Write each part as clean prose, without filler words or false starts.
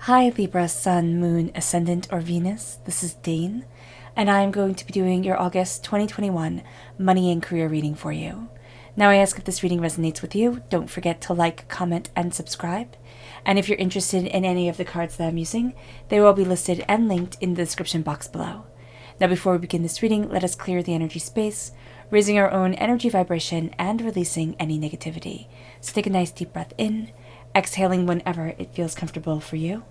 Hi Libra, Sun, Moon, Ascendant, or Venus. This is Dane, and I'm going to be doing your August 2021 money and career reading for you. Now, I ask if this reading resonates with you. Don't forget to like, comment, and subscribe. And if you're interested in any of the cards that I'm using, they will be listed and linked in the description box below. Now, before we begin this reading, let us clear the energy space, raising our own energy vibration and releasing any negativity. So take a nice deep breath in, exhaling whenever it feels comfortable for you.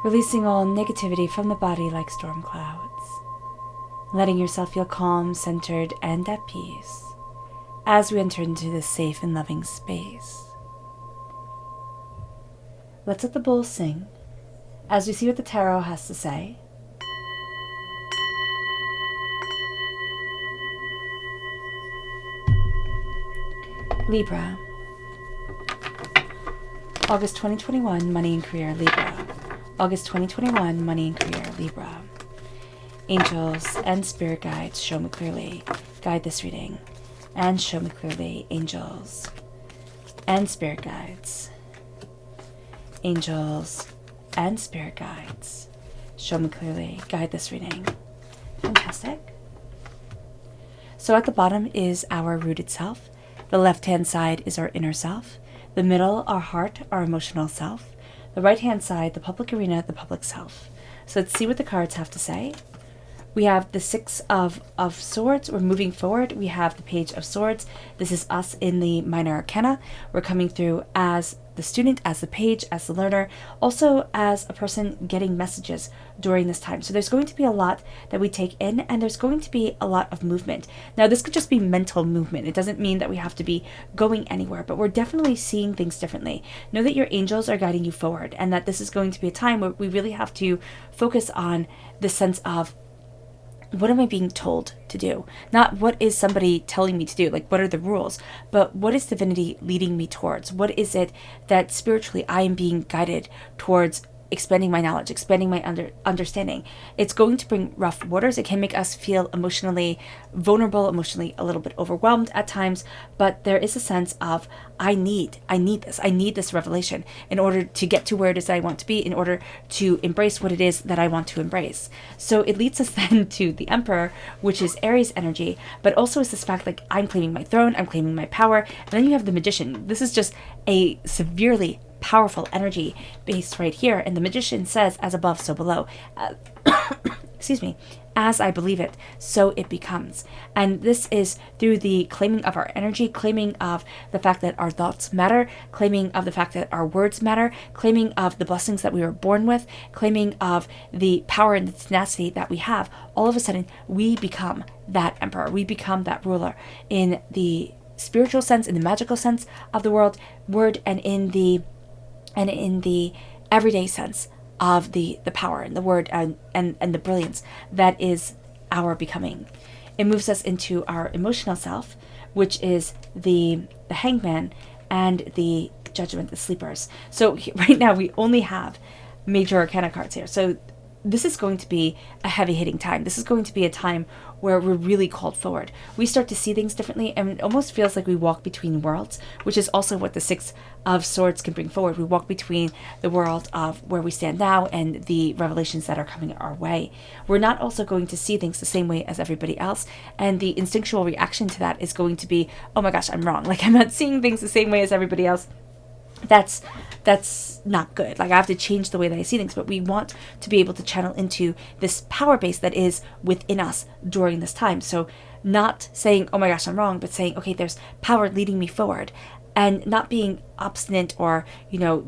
Releasing all negativity from the body like storm clouds. Letting yourself feel calm, centered, and at peace as we enter into this safe and loving space. Let's let the bowl sing as we see what the tarot has to say. Libra. August 2021, money and career, Libra. August 2021, money and career, Libra. Angels and spirit guides, show me clearly. Guide this reading. And show me clearly, angels and spirit guides. Angels and spirit guides, show me clearly. Guide this reading. Fantastic. So at the bottom is our rooted self. The left-hand side is our inner self. The middle, our heart, our emotional self. The right-hand side, the public arena, the public self. So let's see what the cards have to say. We have the Six of Swords. We're moving forward. We have the Page of Swords. This is us in the minor arcana. We're coming through as the student, as the page, as the learner, also as a person getting messages during this time. So there's going to be a lot that we take in, and there's going to be a lot of movement. Now, this could just be mental movement. It doesn't mean that we have to be going anywhere, but we're definitely seeing things differently. Know that your angels are guiding you forward, and that this is going to be a time where we really have to focus on the sense of, what am I being told to do? Not what is somebody telling me to do, like what are the rules, but what is divinity leading me towards? What is it that spiritually I am being guided towards expanding my knowledge, expanding my understanding? It's going to bring rough waters. It can make us feel emotionally vulnerable, emotionally a little bit overwhelmed at times, but there is a sense of, I need this revelation in order to get to where it is that I want to be, in order to embrace what it is that I want to embrace. So it leads us then to the Emperor, which is Aries energy, but also is this fact like, I'm claiming my throne, I'm claiming my power. And then you have the Magician. This is just a severely powerful energy based right here, and the Magician says, as above so below. Excuse me. As I believe it, so it becomes. And this is through the claiming of our energy, claiming of the fact that our thoughts matter, claiming of the fact that our words matter, claiming of the blessings that we were born with, claiming of the power and the tenacity that we have. All of a sudden, we become that emperor. We become that ruler in the spiritual sense, in the magical sense of the word, and in the everyday sense of the power and the word and the brilliance that is our becoming. It moves us into our emotional self, which is the Hangman and the Judgment, the Sleepers. So right now we only have major arcana cards here. So this is going to be a heavy hitting time. This is going to be a time where we're really called forward. We start to see things differently, and it almost feels like we walk between worlds, which is also what the Six of Swords can bring forward. We walk between the world of where we stand now and the revelations that are coming our way. We're not also going to see things the same way as everybody else, and the instinctual reaction to that is going to be, oh my gosh, I'm wrong. Like, I'm not seeing things the same way as everybody else. That's not good. Like, I have to change the way that I see things, but we want to be able to channel into this power base that is within us during this time. So not saying, oh my gosh, I'm wrong, but saying, okay, there's power leading me forward, and not being obstinate or,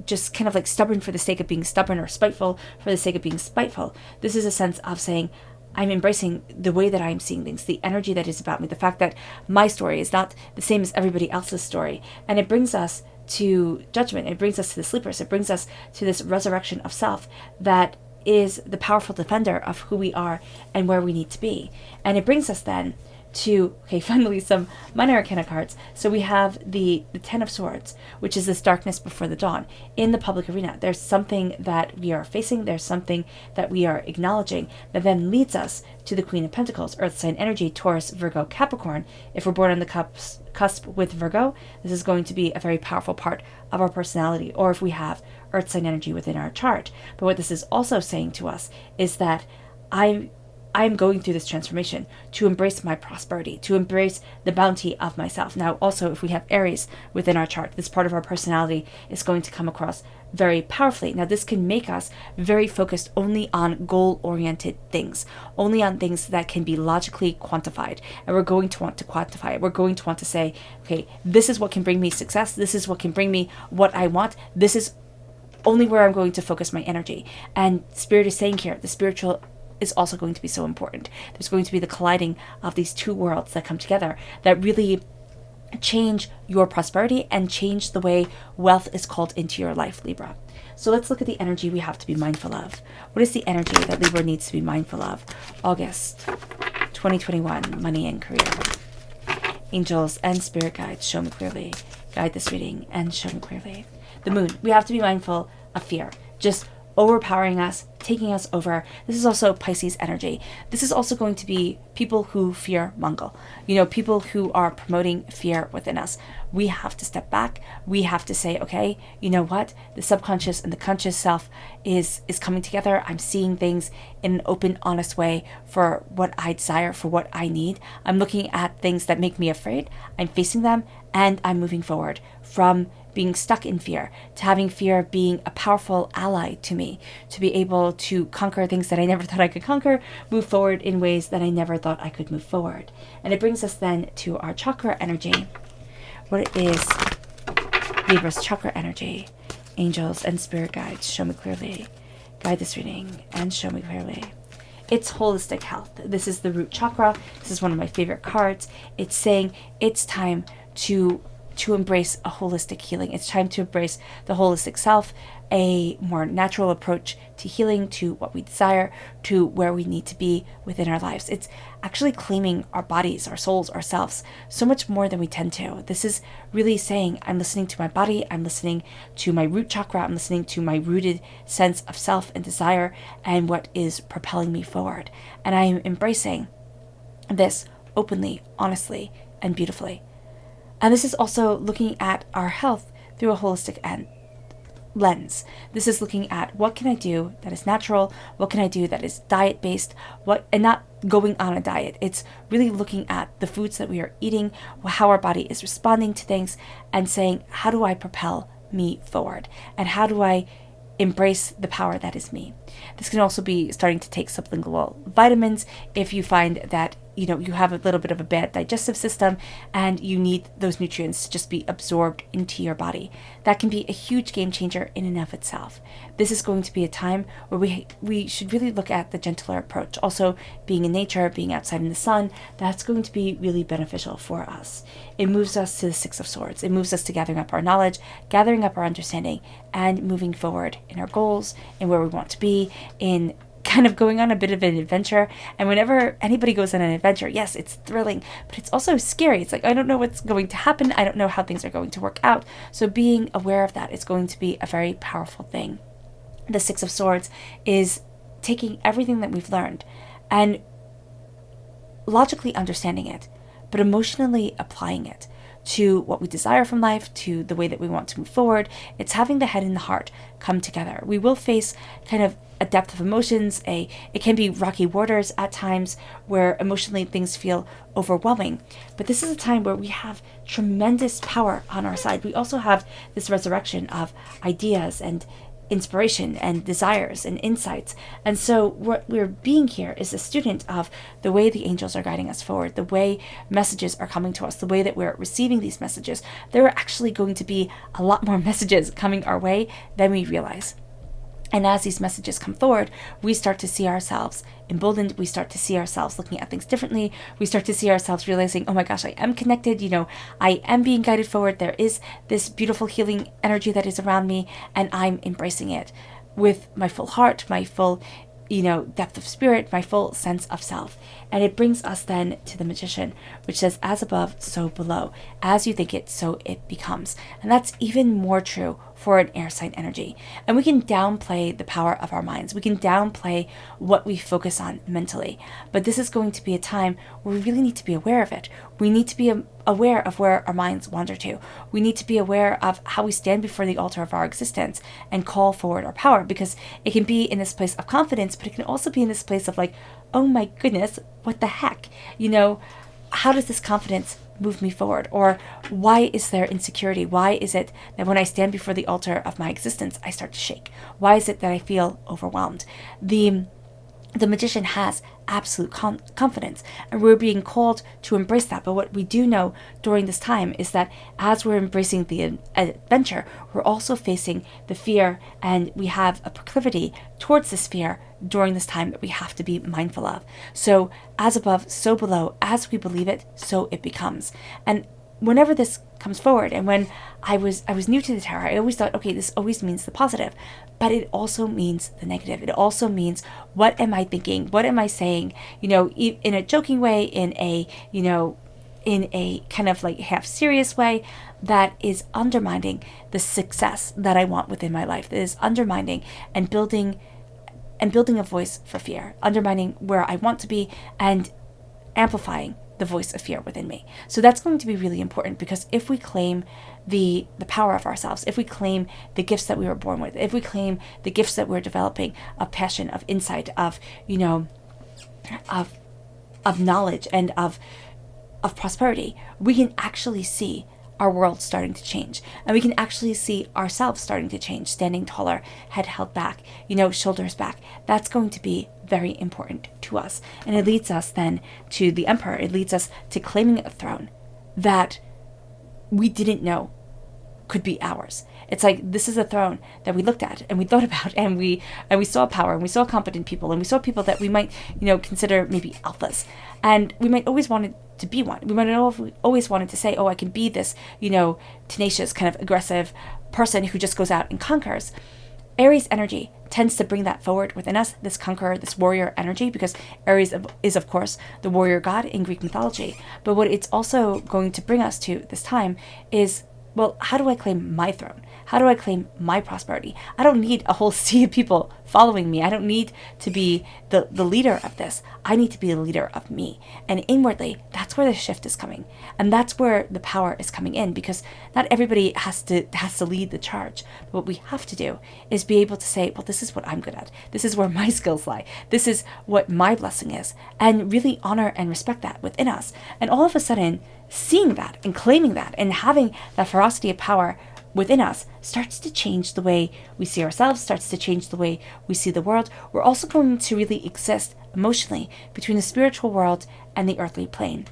just kind of like stubborn for the sake of being stubborn, or spiteful for the sake of being spiteful. This is a sense of saying, I'm embracing the way that I'm seeing things, the energy that is about me, the fact that my story is not the same as everybody else's story. And it brings us to judgment. It brings us to the sleepers. It brings us to this resurrection of self that is the powerful defender of who we are and where we need to be. And it brings us then to, okay, finally some minor arcana cards. So we have the Ten of Swords, which is this darkness before the dawn. In the public arena, there's something that we are facing, there's something that we are acknowledging that then leads us to the Queen of Pentacles, Earth sign energy, Taurus, Virgo, Capricorn. If we're born on the cusp with Virgo, this is going to be a very powerful part of our personality, or if we have Earth sign energy within our chart. But what this is also saying to us is that I'm going through this transformation to embrace my prosperity, to embrace the bounty of myself. Now, also, if we have Aries within our chart, this part of our personality is going to come across very powerfully. Now, this can make us very focused only on goal-oriented things, only on things that can be logically quantified. And we're going to want to quantify it. We're going to want to say, okay, this is what can bring me success. This is what can bring me what I want. This is only where I'm going to focus my energy. And Spirit is saying here, the spiritual is also going to be so important. There's going to be the colliding of these two worlds that come together that really change your prosperity and change the way wealth is called into your life, Libra. So let's look at the energy we have to be mindful of. What is the energy that Libra needs to be mindful of? August 2021, money and career. Angels and spirit guides, show me clearly. Guide this reading and show me clearly. The moon, we have to be mindful of fear. Just overpowering us, taking us over. This is also Pisces energy. This is also going to be people who fear mongle. People who are promoting fear within us. We have to step back. We have to say, okay, you know what? The subconscious and the conscious self is coming together. I'm seeing things in an open, honest way for what I desire, for what I need. I'm looking at things that make me afraid. I'm facing them and I'm moving forward from being stuck in fear, to having fear being a powerful ally to me, to be able to conquer things that I never thought I could conquer, move forward in ways that I never thought I could move forward. And it brings us then to our chakra energy. What is Libra's chakra energy? Angels and spirit guides, show me clearly. Guide this reading and show me clearly. It's holistic health. This is the root chakra. This is one of my favorite cards. It's saying it's time to embrace a holistic healing. It's time to embrace the holistic self, a more natural approach to healing, to what we desire, to where we need to be within our lives. It's actually claiming our bodies, our souls, ourselves, so much more than we tend to. This is really saying, I'm listening to my body, I'm listening to my root chakra, I'm listening to my rooted sense of self and desire and what is propelling me forward. And I am embracing this openly, honestly, and beautifully. And this is also looking at our health through a holistic lens. This is looking at what can I do that is natural, what can I do that is diet-based, and not going on a diet. It's really looking at the foods that we are eating, how our body is responding to things, and saying, how do I propel me forward? And how do I embrace the power that is me? This can also be starting to take sublingual vitamins if you find that you have a little bit of a bad digestive system and you need those nutrients to just be absorbed into your body. That can be a huge game changer in and of itself. This is going to be a time where we should really look at the gentler approach. Also, being in nature, being outside in the sun, that's going to be really beneficial for us. It moves us to the Six of Swords. It moves us to gathering up our knowledge, gathering up our understanding, and moving forward in our goals, in where we want to be, in kind of going on a bit of an adventure. And whenever anybody goes on an adventure, yes, it's thrilling, but it's also scary. It's like, I don't know what's going to happen. I don't know how things are going to work out. So being aware of that is going to be a very powerful thing. The Six of Swords is taking everything that we've learned and logically understanding it, but emotionally applying it to what we desire from life, to the way that we want to move forward. It's having the head and the heart come together. We will face kind of a depth of emotions. It can be rocky waters at times where emotionally things feel overwhelming. But this is a time where we have tremendous power on our side. We also have this resurrection of ideas and inspiration and desires and insights. And so what we're being here is a student of the way the angels are guiding us forward, the way messages are coming to us, the way that we're receiving these messages. There are actually going to be a lot more messages coming our way than we realize. And as these messages come forward, we start to see ourselves emboldened. We start to see ourselves looking at things differently. We start to see ourselves realizing, oh my gosh, I am connected. I am being guided forward. There is this beautiful healing energy that is around me, and I'm embracing it with my full heart, my full depth of spirit, my full sense of self. And it brings us then to the Magician, which says, as above, so below. As you think it, so it becomes. And that's even more true for an air sign energy. And we can downplay the power of our minds. We can downplay what we focus on mentally. But this is going to be a time where we really need to be aware of it. We need to be aware of where our minds wander to. We need to be aware of how we stand before the altar of our existence and call forward our power, because it can be in this place of confidence, but it can also be in this place of like, oh my goodness, what the heck? How does this confidence move me forward? Or why is there insecurity? Why is it that when I stand before the altar of my existence, I start to shake? Why is it that I feel overwhelmed? The Magician has absolute confidence, and we're being called to embrace that. But what we do know during this time is that as we're embracing the adventure, we're also facing the fear, and we have a proclivity towards this fear during this time that we have to be mindful of. So as above, so below. As we believe it, so it becomes. And whenever this comes forward, and when I was new to the tarot, I always thought, okay, this always means the positive, but it also means the negative. It also means, what am I thinking? What am I saying? In a joking way, in a kind of like half serious way, that is undermining the success that I want within my life. That is undermining and building a voice for fear, undermining where I want to be and amplifying the voice of fear within me. So that's going to be really important, because if we claim the power of ourselves, if we claim the gifts that we were born with, if we claim the gifts that we're developing, of passion, of insight, of knowledge, and of prosperity, we can actually see our world starting to change, and we can actually see ourselves starting to change, standing taller, head held back, shoulders back. That's going to be very important to us. And it leads us then to the Emperor. It leads us to claiming a throne that we didn't know could be ours. It's like, this is a throne that we looked at and we thought about, and we saw power, and we saw competent people, and we saw people that we might consider maybe alphas, and we might always wanted to be one. We might have always wanted to say, oh, I can be this tenacious, kind of aggressive person who just goes out and conquers. Aries energy tends to bring that forward within us, this conqueror, this warrior energy, because Aries is, of course, the warrior god in Greek mythology. But what it's also going to bring us to this time is, well, how do I claim my throne? How do I claim my prosperity? I don't need a whole sea of people following me. I don't need to be the leader of this. I need to be the leader of me. And inwardly, that's where the shift is coming. And that's where the power is coming in, because not everybody has to lead the charge. But what we have to do is be able to say, well, this is what I'm good at. This is where my skills lie. This is what my blessing is. And really honor and respect that within us. And all of a sudden, seeing that and claiming that and having that ferocity of power within us starts to change the way we see ourselves, starts to change the way we see the world. We're also going to really exist emotionally between the spiritual world and the earthly plane.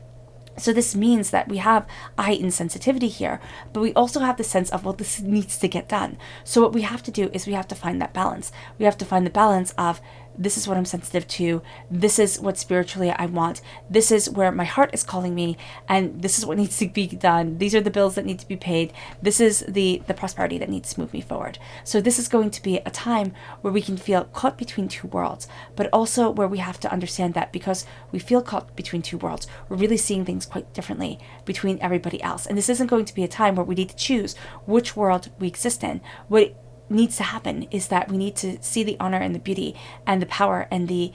So this means that we have a heightened sensitivity here, but we also have the sense of, well, this needs to get done. So what we have to do is we have to find that balance. We have to find the balance of, this is what I'm sensitive to, this is what spiritually I want, this is where my heart is calling me, and this is what needs to be done. These are the bills that need to be paid. This is the prosperity that needs to move me forward. So this is going to be a time where we can feel caught between two worlds, but also where we have to understand that because we feel caught between two worlds, we're really seeing things quite differently between everybody else. And this isn't going to be a time where we need to choose which world we exist in. What needs to happen is that we need to see the honor and the beauty and the power and the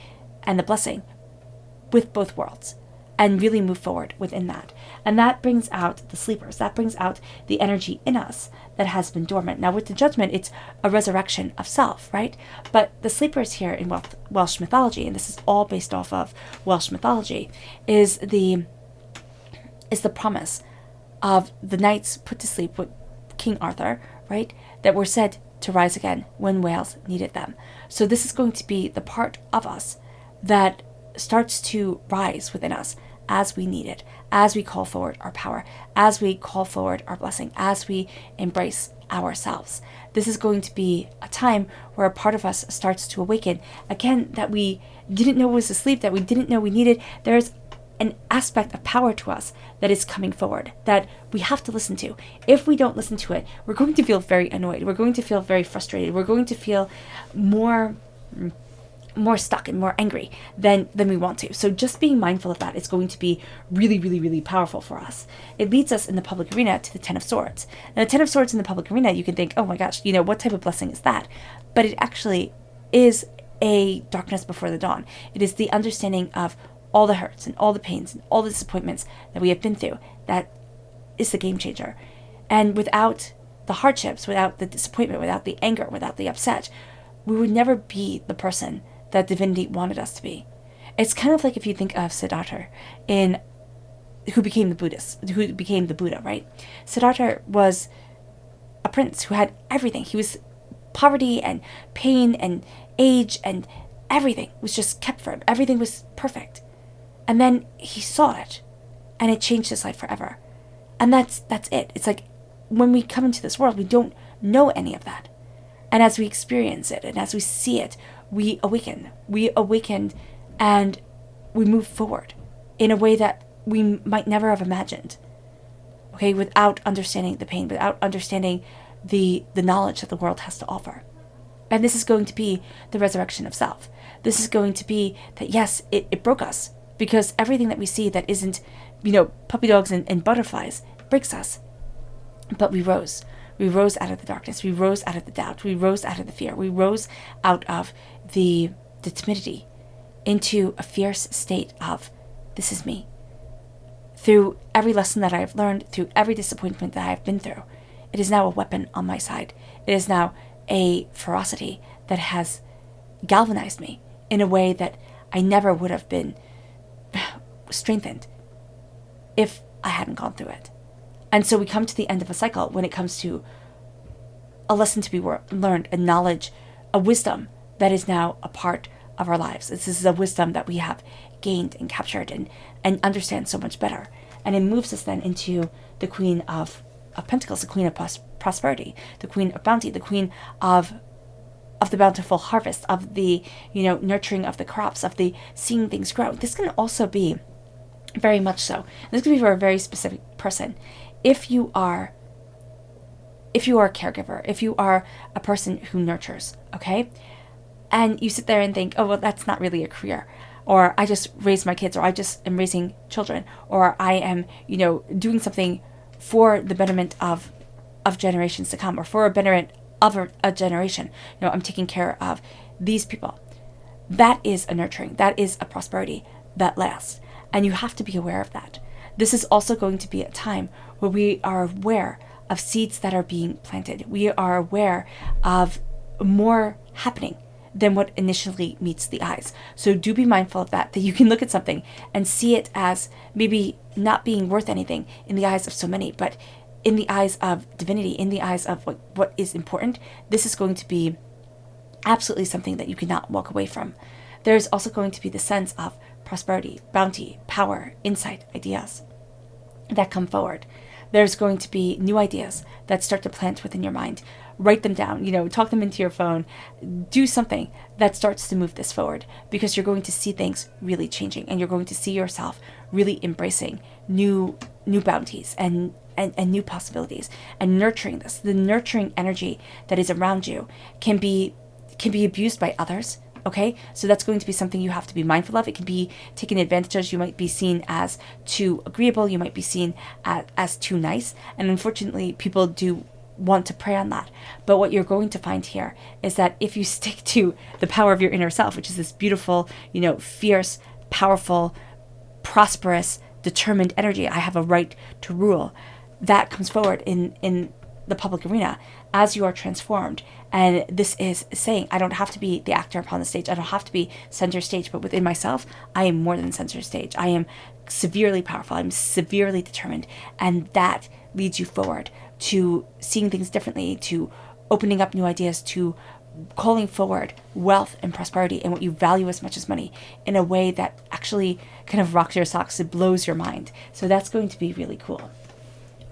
blessing with both worlds and really move forward within that. And that brings out the sleepers. That brings out the energy in us that has been dormant. Now with the Judgment, it's a resurrection of self, right? But the sleepers here in Welsh mythology, and this is all based off of Welsh mythology, is the promise of the knights put to sleep with King Arthur, right? That were said to rise again when Wales needed them. So this is going to be the part of us that starts to rise within us as we need it, as we call forward our power, as we call forward our blessing, as we embrace ourselves. This is going to be a time where a part of us starts to awaken. Again, that we didn't know was asleep, that we didn't know we needed. There's an aspect of power to us that is coming forward that we have to listen to. If we don't listen to it, we're going to feel very annoyed. We're going to feel very frustrated. We're going to feel more stuck and more angry than we want to. So just being mindful of that is going to be really, really, really powerful for us. It leads us in the public arena to the Ten of Swords. Now, the Ten of Swords in the public arena, you can think, oh my gosh, what type of blessing is that? But it actually is a darkness before the dawn. It is the understanding of all the hurts and all the pains and all the disappointments that we have been through. That is the game changer. And without the hardships, without the disappointment, without the anger, without the upset, we would never be the person that divinity wanted us to be. It's kind of like if you think of Siddhartha, who became the Buddha, right? Siddhartha was a prince who had everything. He was poverty and pain and age and everything was just kept for him. Everything was perfect. And then he saw it and it changed his life forever. And that's it. It's like when we come into this world, we don't know any of that. And as we experience it and as we see it, we awaken. We awaken and we move forward in a way that we might never have imagined. Okay, without understanding the pain, without understanding the knowledge that the world has to offer. And this is going to be the resurrection of self. This is going to be that, yes, it broke us, because everything that we see that isn't, puppy dogs and butterflies breaks us. But we rose. We rose out of the darkness. We rose out of the doubt. We rose out of the fear. We rose out of the timidity into a fierce state of, this is me. Through every lesson that I have learned, through every disappointment that I have been through, it is now a weapon on my side. It is now a ferocity that has galvanized me in a way that I never would have been strengthened if I hadn't gone through it. And so we come to the end of a cycle when it comes to a lesson to be learned, a knowledge, a wisdom that is now a part of our lives. This is a wisdom that we have gained and captured and understand so much better. And it moves us then into the Queen of Pentacles, the Queen of Prosperity, the Queen of Bounty, the Queen of the bountiful harvest, of the nurturing of the crops, of the seeing things grow. This can also be very much so. This can be for a very specific person. If you are a caregiver, if you are a person who nurtures, okay, and you sit there and think, oh, well, that's not really a career, or I just raise my kids, or I just am raising children, or I am, doing something for the betterment of generations to come, or for a betterment of a generation. I'm taking care of these people. That is a nurturing. That is a prosperity that lasts. And you have to be aware of that. This is also going to be a time where we are aware of seeds that are being planted. We are aware of more happening than what initially meets the eyes. So do be mindful of that you can look at something and see it as maybe not being worth anything in the eyes of so many, but in the eyes of divinity, in the eyes of what is important. This is going to be absolutely something that you cannot walk away from. There's also going to be the sense of prosperity, bounty, power, insight, ideas that come forward. There's going to be new ideas that start to plant within your mind. Write them down, talk them into your phone. Do something that starts to move this forward, because you're going to see things really changing, and you're going to see yourself really embracing new bounties and new possibilities, and nurturing this. The nurturing energy that is around you can be abused by others. Okay, so that's going to be something you have to be mindful of. It can be taken advantage of. You might be seen as too agreeable. You might be seen as too nice. And unfortunately, people do want to prey on that. But what you're going to find here is that if you stick to the power of your inner self, which is this beautiful, fierce, powerful, prosperous, determined energy, I have a right to rule, that comes forward in the public arena as you are transformed. And this is saying, I don't have to be the actor upon the stage. I don't have to be center stage, but within myself, I am more than center stage. I am severely powerful. I'm severely determined. And that leads you forward to seeing things differently, to opening up new ideas, to calling forward wealth and prosperity and what you value as much as money in a way that actually kind of rocks your socks. It blows your mind. So that's going to be really cool.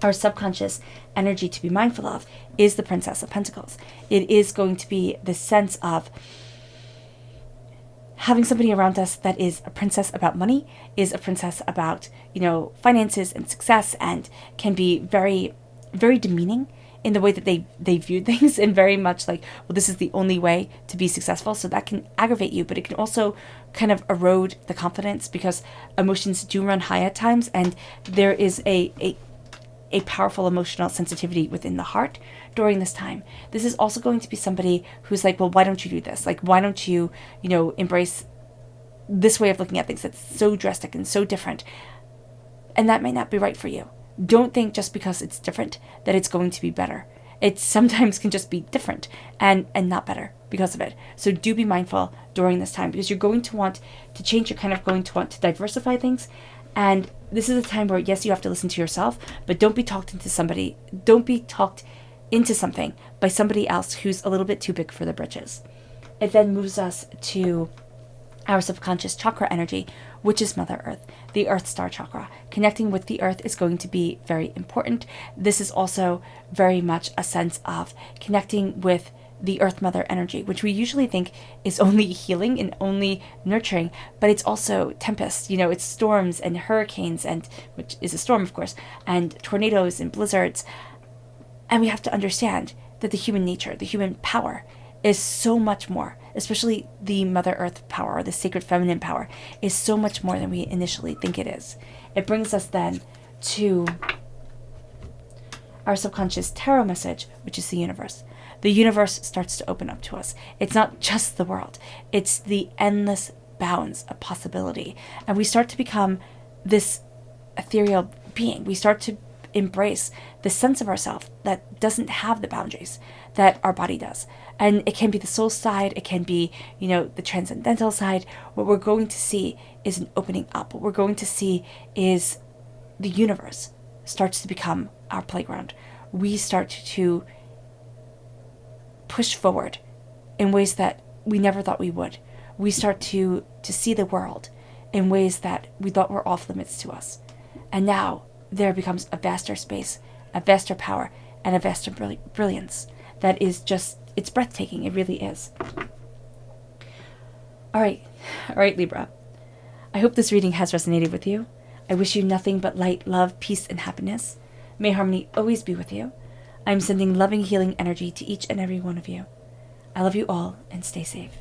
our subconscious energy to be mindful of is the Princess of Pentacles. It is going to be the sense of having somebody around us that is a princess about money, is a princess about, finances and success, and can be very, very demeaning in the way that they view things, and very much like, well, this is the only way to be successful. So that can aggravate you, but it can also kind of erode the confidence, because emotions do run high at times, and there is a powerful emotional sensitivity within the heart during this time. This is also going to be somebody who's like, well, why don't you do this? Like, why don't you, embrace this way of looking at things that's so drastic and so different? And that might not be right for you. Don't think just because it's different that it's going to be better. It sometimes can just be different and not better because of it. So do be mindful during this time, because you're going to want to change. You're kind of going to want to diversify things. And this is a time where, yes, you have to listen to yourself, but don't be talked into somebody. Don't be talked into something by somebody else who's a little bit too big for the britches. It then moves us to our subconscious chakra energy, which is Mother Earth, the Earth Star chakra. Connecting with the earth is going to be very important. This is also very much a sense of connecting with the Earth Mother energy, which we usually think is only healing and only nurturing, but it's also tempest. It's storms and hurricanes, and which is a storm, of course, and tornadoes and blizzards. And we have to understand that the human nature, the human power, is so much more, especially the Mother Earth power, or the sacred feminine power, is so much more than we initially think it is. It brings us then to our subconscious tarot message, which is the universe. The universe starts to open up to us. It's not just the world. It's the endless bounds of possibility. And we start to become this ethereal being. We start to embrace the sense of ourselves that doesn't have the boundaries that our body does. And it can be the soul side. It can be, the transcendental side. What we're going to see is an opening up. What we're going to see is the universe starts to become our playground. We start to push forward in ways that we never thought we would. We start to see the world in ways that we thought were off limits to us. And now there becomes a vaster space, a vaster power, and a vaster brilliance that is just, it's breathtaking. It really is. All right, Libra. I hope this reading has resonated with you. I wish you nothing but light, love, peace, and happiness. May harmony always be with you. I'm sending loving, healing energy to each and every one of you. I love you all, and stay safe.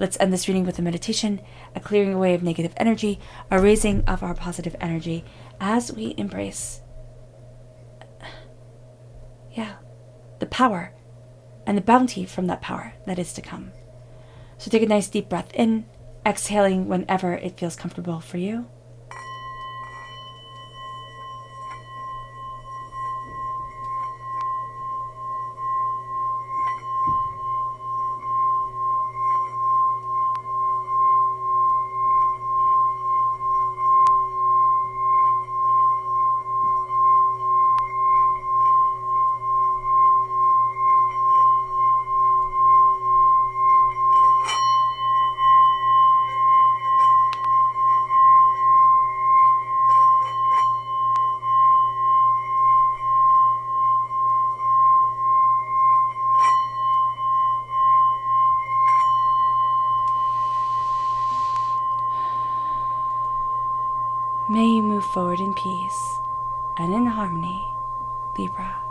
Let's end this reading with a meditation, a clearing away of negative energy, a raising of our positive energy as we embrace, the power and the bounty from that power that is to come. So take a nice deep breath in, exhaling whenever it feels comfortable for you. May you move forward in peace and in harmony, Libra.